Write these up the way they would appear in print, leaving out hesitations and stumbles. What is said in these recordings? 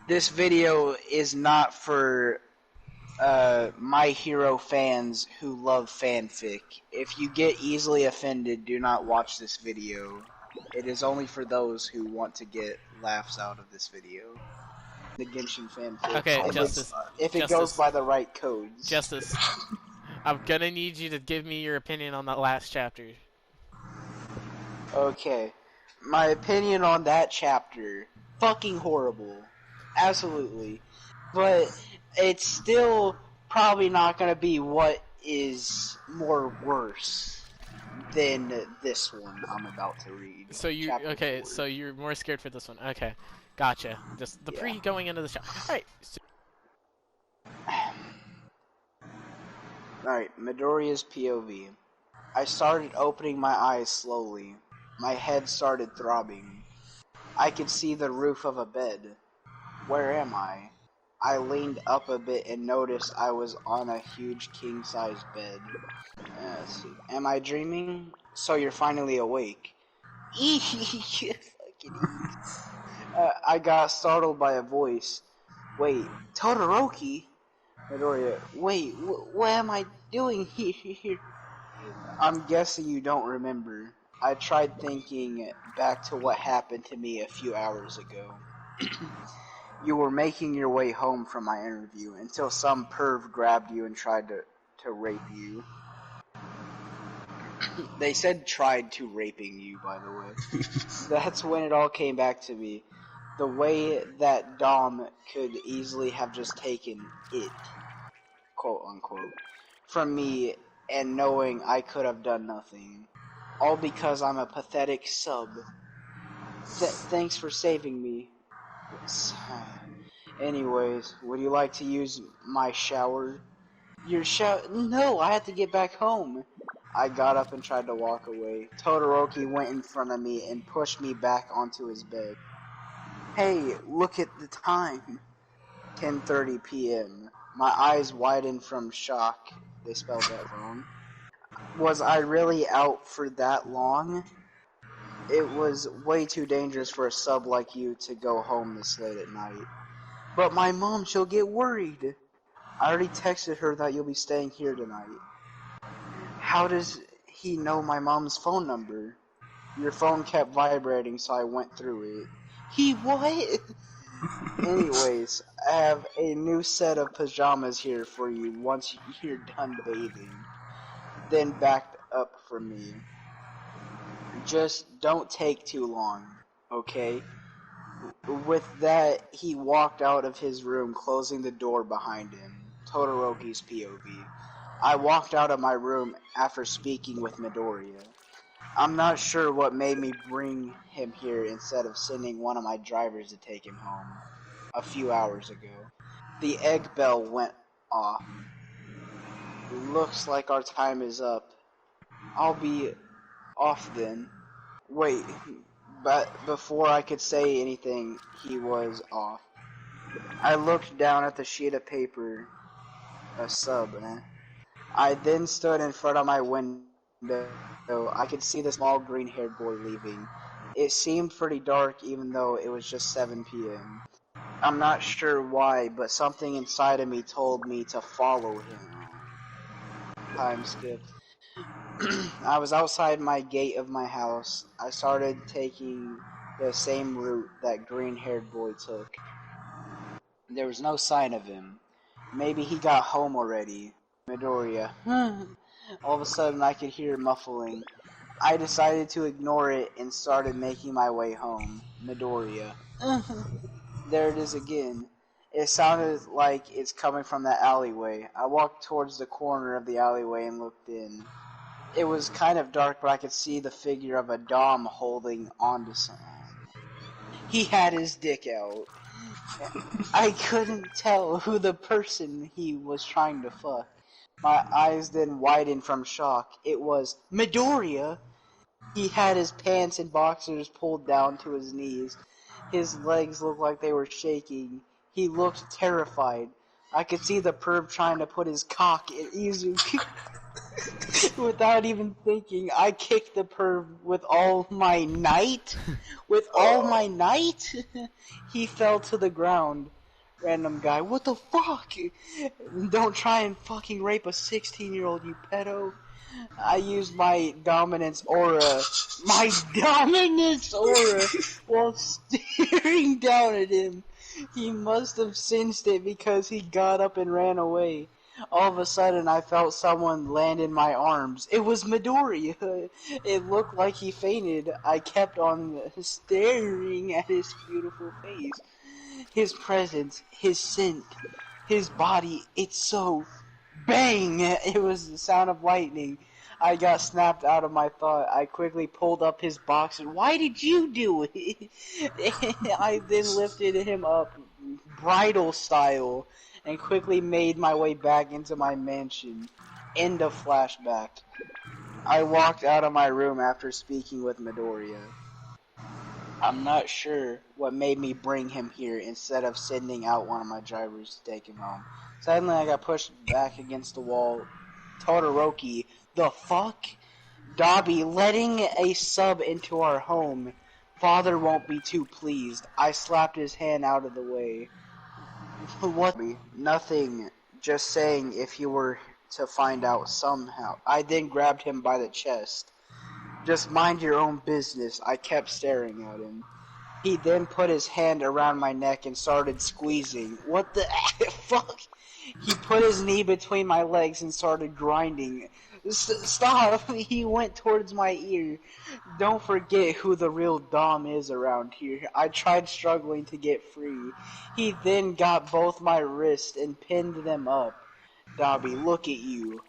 This video is not for My Hero fans who love fanfic. If you get easily offended, do not watch this video. It is only for those who want to get laughs out of this video. The Genshin fanfic. Okay, Justice. If it goes by the right codes. Justice. I'm gonna need you to give me your opinion on that last chapter. Okay. My opinion on that chapter. Fucking horrible. Absolutely. But it's still probably not gonna be what is more worse than this one I'm about to read. So you okay? 4. So you're more scared for this one? Okay, gotcha. Just the pre going into the show. All right. Alright, Midoriya's POV. I started opening my eyes slowly. My head started throbbing. I could see the roof of a bed. Where am I? I leaned up a bit and noticed I was on a huge king-size bed. Let's see. Am I dreaming? So you're finally awake. I got startled by a voice. Wait, Todoroki? Midoriya, wait, what am I doing here? I'm guessing you don't remember. I tried thinking back to what happened to me a few hours ago. You were making your way home from my interview until some perv grabbed you and tried to rape you. They said tried to raping you, by the way. That's when it all came back to me. The way that Dom could easily have just taken it, quote unquote, from me and knowing I could have done nothing. All because I'm a pathetic sub. Thanks for saving me. Anyways, would you like to use my shower? Your shower? No, I have to get back home. I got up and tried to walk away. Todoroki went in front of me and pushed me back onto his bed. Hey, look at the time. 10:30 p.m. My eyes widened from shock. They spelled that wrong. Was I really out for that long? It was way too dangerous for a sub like you to go home this late at night. But my mom, she'll get worried. I already texted her that you'll be staying here tonight. How does he know my mom's phone number? Your phone kept vibrating, so I went through it. He what? Anyways, I have a new set of pajamas here for you once you're done bathing. Then backed up from me. Just don't take too long, okay? With that, he walked out of his room, closing the door behind him. Todoroki's POV. I walked out of my room after speaking with Midoriya. I'm not sure what made me bring him here instead of sending one of my drivers to take him home a few hours ago. The egg bell went off. Looks like our time is up. I'll be off then. Wait, but before I could say anything, he was off. I looked down at the sheet of paper. A sub, I then stood in front of my window. I could see the small green-haired boy leaving. It seemed pretty dark even though it was just 7 p.m. I'm not sure why, but something inside of me told me to follow him. Time skip. I was outside my gate of my house. I started taking the same route that green-haired boy took. There was no sign of him. Maybe he got home already. Midoriya. All of a sudden I could hear muffling. I decided to ignore it and started making my way home. Midoriya. There it is again. It sounded like it's coming from that alleyway. I walked towards the corner of the alleyway and looked in. It was kind of dark, but I could see the figure of a Dom holding onto something. He had his dick out. I couldn't tell who the person he was trying to fuck. My eyes then widened from shock. It was Midoriya! He had his pants and boxers pulled down to his knees. His legs looked like they were shaking. He looked terrified. I could see the perv trying to put his cock in Izuku. Without even thinking, I kicked the perv with all my might. With all my might, he fell to the ground. Random guy, what the fuck? Don't try and fucking rape a 16-year-old, you pedo. I used my dominance aura. My dominance aura while staring down at him. He must have sensed it because he got up and ran away. All of a sudden, I felt someone land in my arms. It was Midori. It looked like he fainted. I kept on staring at his beautiful face. His presence, his scent, his body, it's so... Bang! It was the sound of lightning. I got snapped out of my thought. I quickly pulled up his boxer. Why did you do it? I then lifted him up, bridal style, and quickly made my way back into my mansion. End of flashback. I walked out of my room after speaking with Midoriya. I'm not sure what made me bring him here instead of sending out one of my drivers to take him home. Suddenly I got pushed back against the wall. Todoroki, the fuck? Dobby letting a sub into our home. Father won't be too pleased. I slapped his hand out of the way. What? Nothing. Just saying if you were to find out somehow. I then grabbed him by the chest. Just mind your own business. I kept staring at him. He then put his hand around my neck and started squeezing. What the fuck? He put his knee between my legs and started grinding. Stop! He went towards my ear. Don't forget who the real Dom is around here. I tried struggling to get free. He then got both my wrists and pinned them up. Dobby, look at you.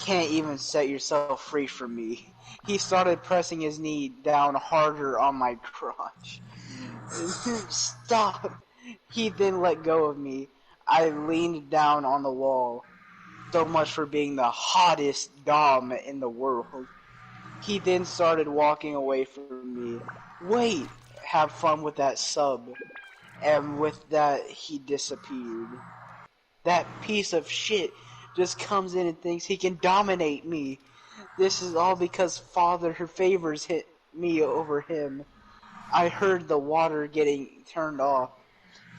Can't even set yourself free from me. He started pressing his knee down harder on my crotch. Stop! He then let go of me. I leaned down on the wall. So much for being the hottest Dom in the world. He then started walking away from me. Wait! Have fun with that sub. And with that, he disappeared. That piece of shit just comes in and thinks he can dominate me. This is all because Father favors hit me over him. I heard the water getting turned off.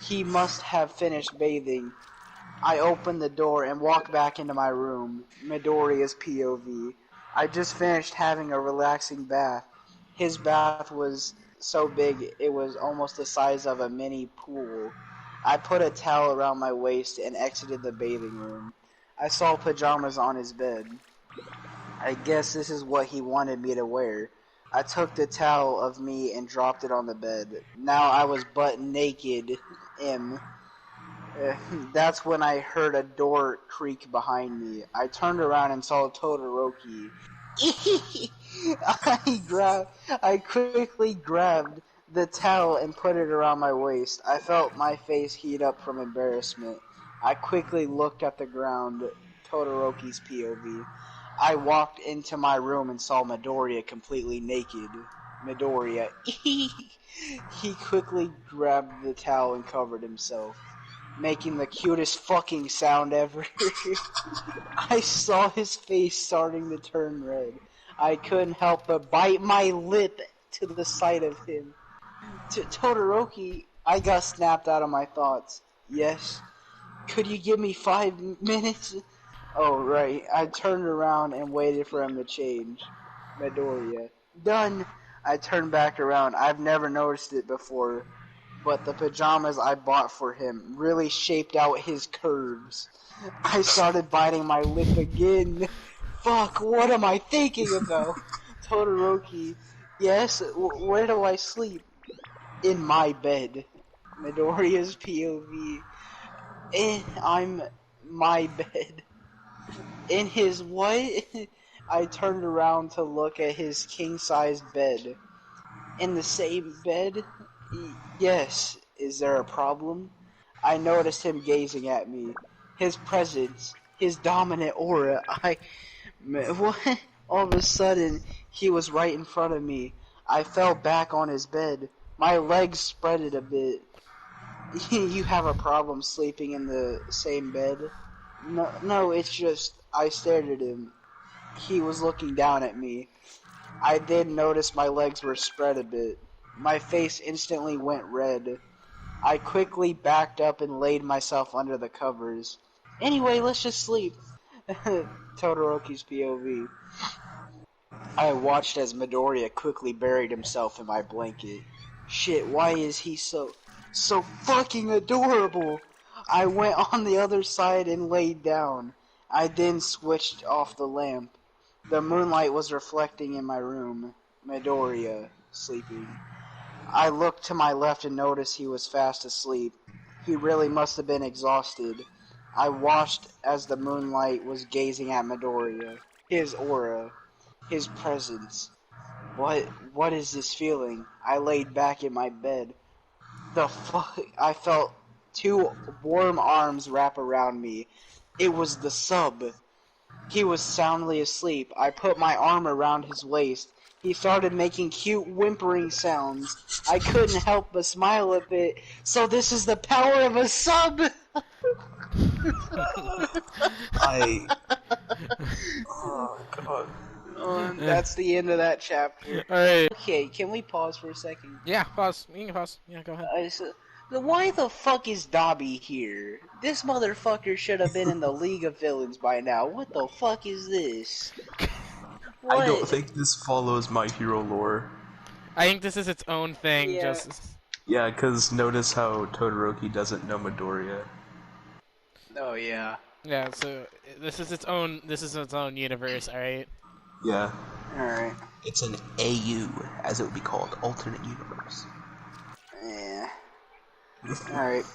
He must have finished bathing. I opened the door and walked back into my room. Midoriya's POV. I just finished having a relaxing bath. His bath was so big it was almost the size of a mini pool. I put a towel around my waist and exited the bathing room. I saw pajamas on his bed. I guess this is what he wanted me to wear. I took the towel of me and dropped it on the bed. Now I was butt naked. That's when I heard a door creak behind me. I turned around and saw Todoroki. I quickly grabbed the towel and put it around my waist. I felt my face heat up from embarrassment. I quickly looked at the ground, Todoroki's POV. I walked into my room and saw Midoriya completely naked. Midoriya. He quickly grabbed the towel and covered himself, making the cutest fucking sound ever. I saw his face starting to turn red. I couldn't help but bite my lip to the sight of him. Todoroki, I got snapped out of my thoughts. Yes? Could you give me 5 minutes? Oh, right. I turned around and waited for him to change. Midoriya. Done! I turned back around. I've never noticed it before, but the pajamas I bought for him really shaped out his curves. I started biting my lip again. Fuck, what am I thinking about? Todoroki. Yes, where do I sleep? In my bed. Midoriya's POV. I'm my bed. In his what? I turned around to look at his king-size bed. In the same bed? Yes. Is there a problem? I noticed him gazing at me. His presence, his dominant aura. What? All of a sudden, he was right in front of me. I fell back on his bed. My legs spreaded a bit. You have a problem sleeping in the same bed? No, it's just, I stared at him. he was looking down at me. I did notice my legs were spread a bit. My face instantly went red. I quickly backed up and laid myself under the covers. Anyway, let's just sleep. Todoroki's POV. I watched as Midoriya quickly buried himself in my blanket. Shit, why is he so fucking adorable? I went on the other side and laid down. I then switched off the lamp. The moonlight was reflecting in my room. Midoriya, sleeping. I looked to my left and noticed he was fast asleep. He really must have been exhausted. I watched as the moonlight was gazing at Midoriya. His aura. His presence. What is this feeling? I laid back in my bed. The fuck? I felt two warm arms wrap around me. It was the sub. He was soundly asleep. I put my arm around his waist. He started making cute whimpering sounds. I couldn't help but smile a bit. So this is the power of a sub! Oh, God. That's the end of that chapter. Alright. Okay, can we pause for a second? Yeah, pause. You can pause. Yeah, go ahead. Why the fuck is Dobby here? This motherfucker should have been in the League of Villains by now. What the fuck is this? What? I don't think this follows My Hero lore. I think this is its own thing. Yeah. Yeah, because notice how Todoroki doesn't know Midoriya. Oh yeah. Yeah. So this is its own. This is its own universe. All right. Yeah. All right. It's an AU, as it would be called, alternate universe. Yeah. All right.